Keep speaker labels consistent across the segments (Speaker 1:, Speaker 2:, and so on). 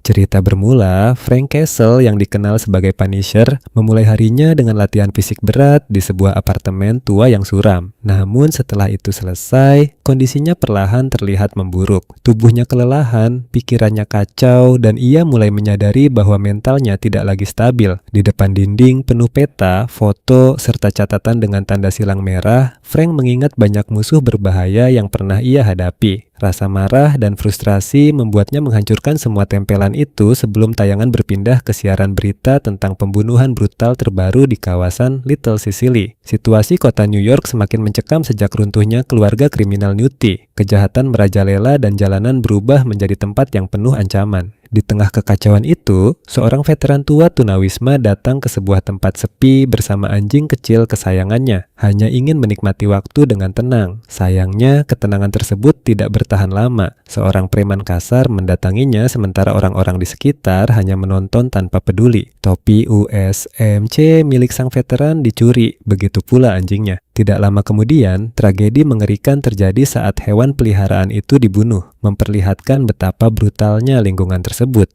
Speaker 1: Cerita bermula, Frank Castle yang dikenal sebagai Punisher memulai harinya dengan latihan fisik berat di sebuah apartemen tua yang suram. Namun setelah itu selesai, kondisinya perlahan terlihat memburuk. Tubuhnya kelelahan, pikirannya kacau, dan ia mulai menyadari bahwa mentalnya tidak lagi stabil. Di depan dinding penuh peta, foto, serta catatan dengan tanda silang merah, Frank mengingat banyak musuh berbahaya yang pernah ia hadapi. Rasa marah dan frustrasi membuatnya menghancurkan semua tempelan itu sebelum tayangan berpindah ke siaran berita tentang pembunuhan brutal terbaru di kawasan Little Sicily. Situasi kota New York semakin mencekam sejak runtuhnya keluarga kriminal Newty. Kejahatan merajalela dan jalanan berubah menjadi tempat yang penuh ancaman. Di tengah kekacauan itu, seorang veteran tua tunawisma datang ke sebuah tempat sepi bersama anjing kecil kesayangannya, hanya ingin menikmati waktu dengan tenang. Sayangnya, ketenangan tersebut tidak bertahan lama. Seorang preman kasar mendatanginya sementara orang-orang di sekitar hanya menonton tanpa peduli. Topi USMC milik sang veteran dicuri, begitu pula anjingnya. Tidak lama kemudian, tragedi mengerikan terjadi saat hewan peliharaan itu dibunuh, memperlihatkan betapa brutalnya lingkungan tersebut.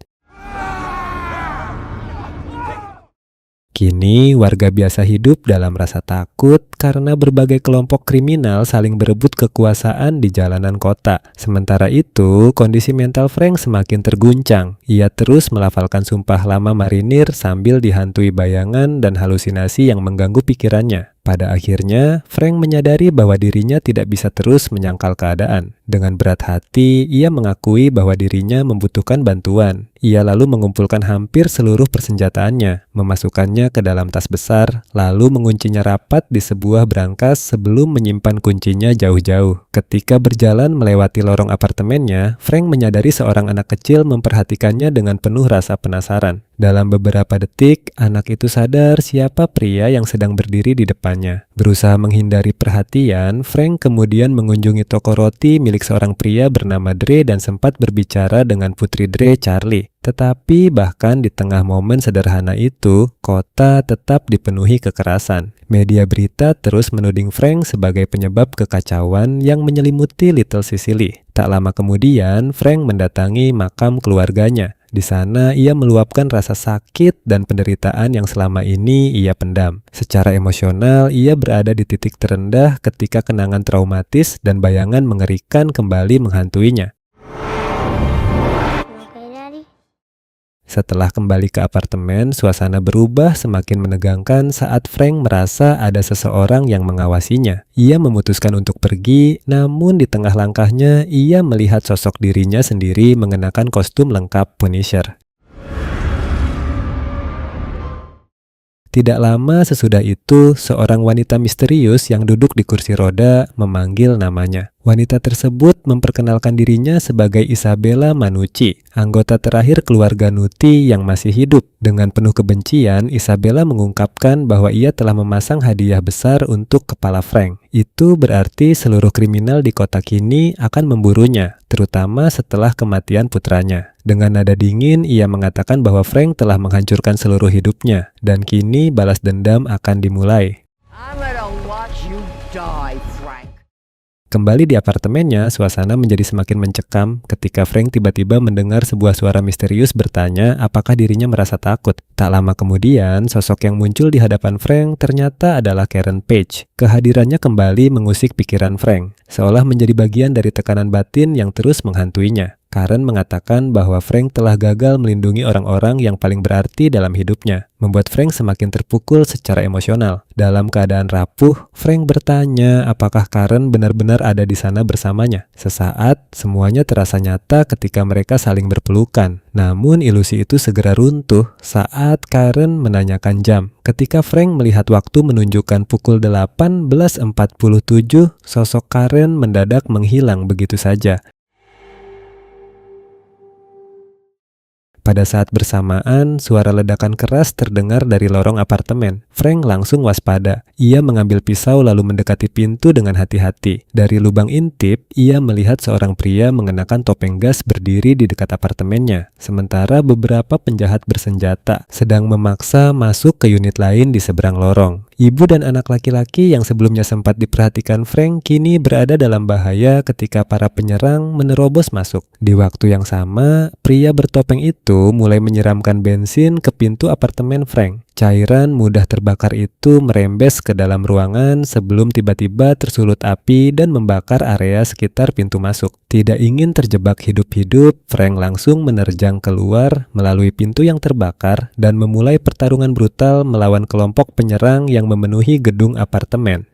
Speaker 1: Kini, warga biasa hidup dalam rasa takut karena berbagai kelompok kriminal saling berebut kekuasaan di jalanan kota. Sementara itu, kondisi mental Frank semakin terguncang. Ia terus melafalkan sumpah lama marinir sambil dihantui bayangan dan halusinasi yang mengganggu pikirannya. Pada akhirnya, Frank menyadari bahwa dirinya tidak bisa terus menyangkal keadaan. Dengan berat hati, ia mengakui bahwa dirinya membutuhkan bantuan. Ia lalu mengumpulkan hampir seluruh persenjataannya, memasukkannya ke dalam tas besar, lalu menguncinya rapat di sebuah brankas sebelum menyimpan kuncinya jauh-jauh. Ketika berjalan melewati lorong apartemennya, Frank menyadari seorang anak kecil memperhatikannya dengan penuh rasa penasaran. Dalam beberapa detik, anak itu sadar siapa pria yang sedang berdiri di depannya. Berusaha menghindari perhatian, Frank kemudian mengunjungi toko roti milik seorang pria bernama Dre dan sempat berbicara dengan putri Dre, Charlie. Tetapi bahkan di tengah momen sederhana itu, kota tetap dipenuhi kekerasan. Media berita terus menuding Frank sebagai penyebab kekacauan yang menyelimuti Little Sicily. Tak lama kemudian, Frank mendatangi makam keluarganya. Di sana, ia meluapkan rasa sakit dan penderitaan yang selama ini ia pendam. Secara emosional, ia berada di titik terendah ketika kenangan traumatis dan bayangan mengerikan kembali menghantuinya. Setelah kembali ke apartemen, suasana berubah semakin menegangkan saat Frank merasa ada seseorang yang mengawasinya. Ia memutuskan untuk pergi, namun di tengah langkahnya, ia melihat sosok dirinya sendiri mengenakan kostum lengkap Punisher. Tidak lama sesudah itu, seorang wanita misterius yang duduk di kursi roda memanggil namanya. Wanita tersebut memperkenalkan dirinya sebagai Isabella Manucci, anggota terakhir keluarga Newty yang masih hidup. Dengan penuh kebencian, Isabella mengungkapkan bahwa ia telah memasang hadiah besar untuk kepala Frank. Itu berarti seluruh kriminal di kota kini akan memburunya, terutama setelah kematian putranya. Dengan nada dingin, ia mengatakan bahwa Frank telah menghancurkan seluruh hidupnya, dan kini balas dendam akan dimulai. Kembali di apartemennya, suasana menjadi semakin mencekam ketika Frank tiba-tiba mendengar sebuah suara misterius bertanya apakah dirinya merasa takut. Tak lama kemudian, sosok yang muncul di hadapan Frank ternyata adalah Karen Page. Kehadirannya kembali mengusik pikiran Frank, seolah menjadi bagian dari tekanan batin yang terus menghantuinya. Karen mengatakan bahwa Frank telah gagal melindungi orang-orang yang paling berarti dalam hidupnya, membuat Frank semakin terpukul secara emosional. Dalam keadaan rapuh, Frank bertanya apakah Karen benar-benar ada di sana bersamanya. Sesaat, semuanya terasa nyata ketika mereka saling berpelukan. Namun ilusi itu segera runtuh saat Karen menanyakan jam. Ketika Frank melihat waktu menunjukkan pukul 18.47, sosok Karen mendadak menghilang begitu saja. Pada saat bersamaan, suara ledakan keras terdengar dari lorong apartemen. Frank langsung waspada. Ia mengambil pisau lalu mendekati pintu dengan hati-hati. Dari lubang intip, ia melihat seorang pria mengenakan topeng gas berdiri di dekat apartemennya. Sementara beberapa penjahat bersenjata sedang memaksa masuk ke unit lain di seberang lorong. Ibu dan anak laki-laki yang sebelumnya sempat diperhatikan Frank kini berada dalam bahaya ketika para penyerang menerobos masuk. Di waktu yang sama, pria bertopeng itu mulai menyiramkan bensin ke pintu apartemen Frank. Cairan mudah terbakar itu merembes ke dalam ruangan sebelum tiba-tiba tersulut api dan membakar area sekitar pintu masuk. Tidak ingin terjebak hidup-hidup, Frank langsung menerjang keluar melalui pintu yang terbakar dan memulai pertarungan brutal melawan kelompok penyerang yang memenuhi gedung apartemen.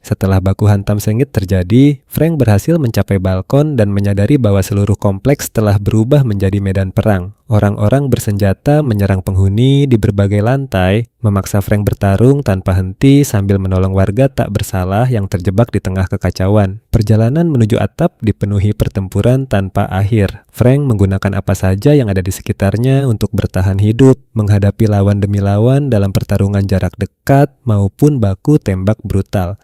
Speaker 1: Setelah baku hantam sengit terjadi, Frank berhasil mencapai balkon dan menyadari bahwa seluruh kompleks telah berubah menjadi medan perang. Orang-orang bersenjata menyerang penghuni di berbagai lantai, memaksa Frank bertarung tanpa henti sambil menolong warga tak bersalah yang terjebak di tengah kekacauan. Perjalanan menuju atap dipenuhi pertempuran tanpa akhir. Frank menggunakan apa saja yang ada di sekitarnya untuk bertahan hidup, menghadapi lawan demi lawan dalam pertarungan jarak dekat maupun baku tembak brutal.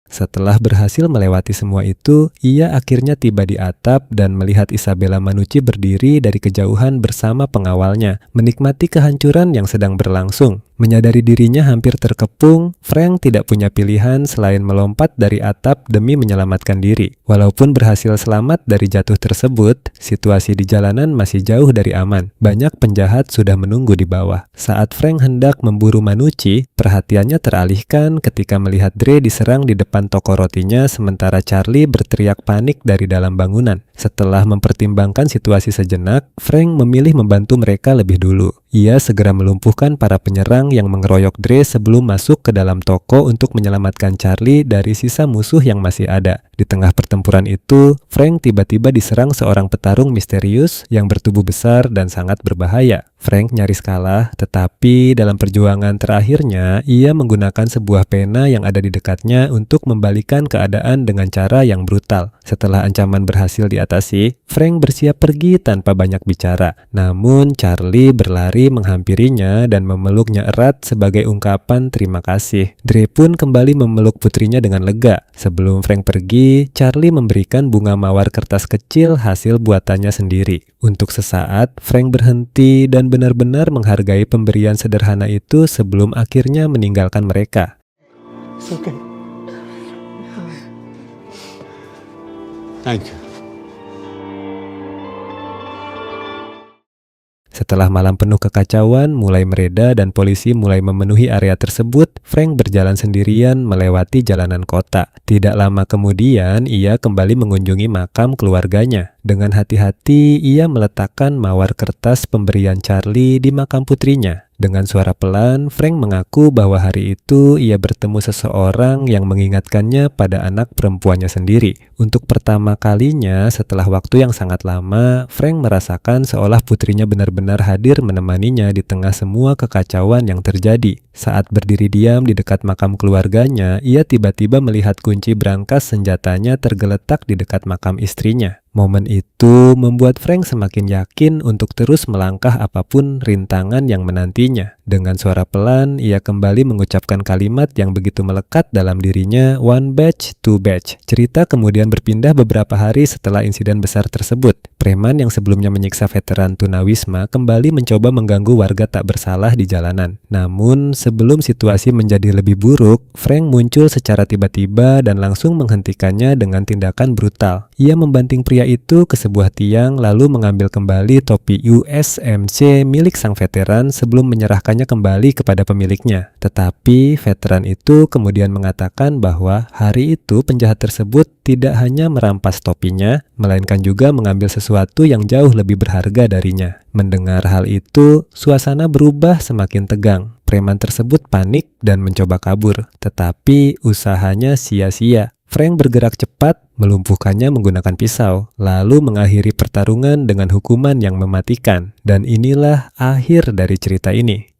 Speaker 1: Setelah berhasil melewati semua itu, ia akhirnya tiba di atap dan melihat Isabella Manucci berdiri dari kejauhan bersama pengawalnya, menikmati kehancuran yang sedang berlangsung. Menyadari dirinya hampir terkepung, Frank tidak punya pilihan selain melompat dari atap demi menyelamatkan diri. Walaupun berhasil selamat dari jatuh tersebut, situasi di jalanan masih jauh dari aman. Banyak penjahat sudah menunggu di bawah. Saat Frank hendak memburu Manucci, perhatiannya teralihkan ketika melihat Dre diserang di depan toko rotinya sementara Charlie berteriak panik dari dalam bangunan. Setelah mempertimbangkan situasi sejenak, Frank memilih membantu mereka lebih dulu. Ia segera melumpuhkan para penyerang yang mengeroyok Dre sebelum masuk ke dalam toko untuk menyelamatkan Charlie dari sisa musuh yang masih ada. Di tengah pertempuran itu, Frank tiba-tiba diserang seorang petarung misterius yang bertubuh besar dan sangat berbahaya. Frank nyaris kalah, tetapi dalam perjuangan terakhirnya, ia menggunakan sebuah pena yang ada di dekatnya untuk membalikan keadaan dengan cara yang brutal. Setelah ancaman berhasil diatasi, Frank bersiap pergi tanpa banyak bicara. Namun, Charlie berlari menghampirinya dan memeluknya erat sebagai ungkapan terima kasih. Dre pun kembali memeluk putrinya dengan lega. Sebelum Frank pergi, Charlie memberikan bunga mawar kertas kecil hasil buatannya sendiri. Untuk sesaat, Frank berhenti dan benar-benar menghargai pemberian sederhana itu sebelum akhirnya meninggalkan mereka.
Speaker 2: It's okay. Thank you.
Speaker 1: Setelah malam penuh kekacauan mulai mereda dan polisi mulai memenuhi area tersebut, Frank berjalan sendirian melewati jalanan kota. Tidak lama kemudian, ia kembali mengunjungi makam keluarganya. Dengan hati-hati, ia meletakkan mawar kertas pemberian Charlie di makam putrinya. Dengan suara pelan, Frank mengaku bahwa hari itu ia bertemu seseorang yang mengingatkannya pada anak perempuannya sendiri. Untuk pertama kalinya setelah waktu yang sangat lama, Frank merasakan seolah putrinya benar-benar hadir menemaninya di tengah semua kekacauan yang terjadi. Saat berdiri diam di dekat makam keluarganya, ia tiba-tiba melihat kunci brankas senjatanya tergeletak di dekat makam istrinya. Momen itu membuat Frank semakin yakin untuk terus melangkah apapun rintangan yang menantinya. Dengan suara pelan, ia kembali mengucapkan kalimat yang begitu melekat dalam dirinya, one batch, two batch. Cerita kemudian berpindah beberapa hari setelah insiden besar tersebut. Preman yang sebelumnya menyiksa veteran tunawisma kembali mencoba mengganggu warga tak bersalah di jalanan. Namun, sebelum situasi menjadi lebih buruk, Frank muncul secara tiba-tiba dan langsung menghentikannya dengan tindakan brutal. Ia membanting pria itu ke sebuah tiang lalu mengambil kembali topi USMC milik sang veteran sebelum menyerahkannya kembali kepada pemiliknya. Tetapi veteran itu kemudian mengatakan bahwa hari itu penjahat tersebut tidak hanya merampas topinya, melainkan juga mengambil sesuatu yang jauh lebih berharga darinya. Mendengar hal itu, suasana berubah semakin tegang. Preman tersebut panik dan mencoba kabur, tetapi usahanya sia-sia. Frank bergerak cepat, melumpuhkannya menggunakan pisau, lalu mengakhiri pertarungan dengan hukuman yang mematikan. Dan inilah akhir dari cerita ini.